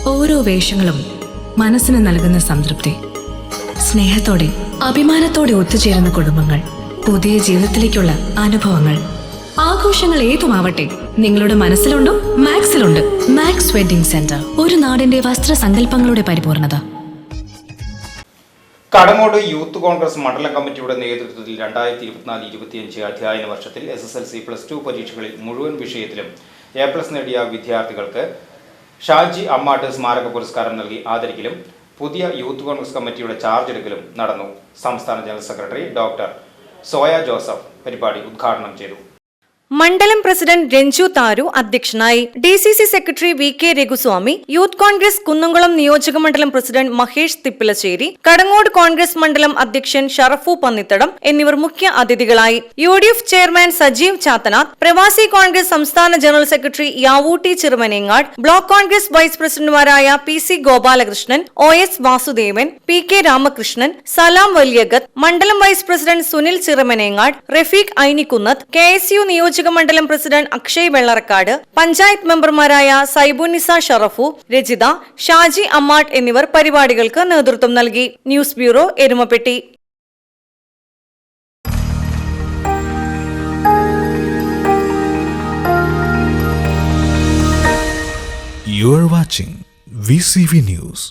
ഓരോ വേഷങ്ങളും മനസ്സിന് നൽകുന്ന സംതൃപ്തി, സ്നേഹത്തോടെ അഭിമാനത്തോടെ ഒത്തുചേരുന്ന കുടുംബങ്ങൾ, പുതിയ ജീവിതത്തിലേക്കുള്ള അനുഭവങ്ങൾ. ആഘോഷങ്ങൾ ഏതുമാവട്ടെ, നിങ്ങളുടെ മനസ്സിലുണ്ടോ? മാക്സിലുണ്ട്. മാക്സ് വെഡിംഗ് സെന്റർ, ഒരു നാടിന്റെ വസ്ത്രസങ്കല്പങ്ങളുടെ പരിപൂർണത. കടങ്ങോട് യൂത്ത് കോൺഗ്രസ് മണ്ഡലം കമ്മിറ്റിയുടെ നേതൃത്വത്തിൽ 2024-25 അധ്യയന വർഷത്തിൽ SSLC+2 പരീക്ഷകളിൽ മുഴുവൻ വിഷയത്തിലും A+ നേടിയ വിദ്യാർത്ഥികൾക്ക് ഷാജി അമ്മാട്ട് സ്മാരക പുരസ്കാരം നൽകി ആദരിക്കലും പുതിയ യൂത്ത് കോൺഗ്രസ് കമ്മിറ്റിയുടെ ചാർജ് എടുക്കലും നടന്നു. സംസ്ഥാന general secretary doctor Soya Joseph പരിപാടി ഉദ്ഘാടനം ചെയ്തു. മണ്ഡലം പ്രസിഡന്റ് രഞ്ജു താരു അധ്യക്ഷനായി. DCC secretary VK Raghuswamy, Youth Congress Kunnamkulam നിയോജക മണ്ഡലം പ്രസിഡന്റ് മഹേഷ് തിപ്പിലശ്ശേരി, കടങ്ങോട് കോൺഗ്രസ് മണ്ഡലം അധ്യക്ഷൻ ഷറഫു പന്നിത്തടം എന്നിവർ മുഖ്യ അതിഥികളായി. UDF ചെയർമാൻ സജീവ് ചാത്തനാഥ്, പ്രവാസി കോൺഗ്രസ് സംസ്ഥാന general secretary Yavootty Chirumanengad, block Congress vice പ്രസിഡന്റുമാരായ PC Gopalakrishnan, OS Vasudevan, PK Ramakrishnan, Salam Valiyagath, മണ്ഡലം vice president Sunil Chirumanengad, Rafeeq Ainikkunnath, KSU നിയോജക മണ്ഡലം പ്രസിഡന്റ് അക്ഷയ് വെള്ളറക്കാട്, പഞ്ചായത്ത് മെമ്പർമാരായ സൈബുനിസ ഷറഫു, രജിത, ഷാജി അമ്മാട്ട് എന്നിവർ പരിപാടികൾക്ക് നേതൃത്വം നൽകി. News bureau, Erumappetty. You are watching VCV News.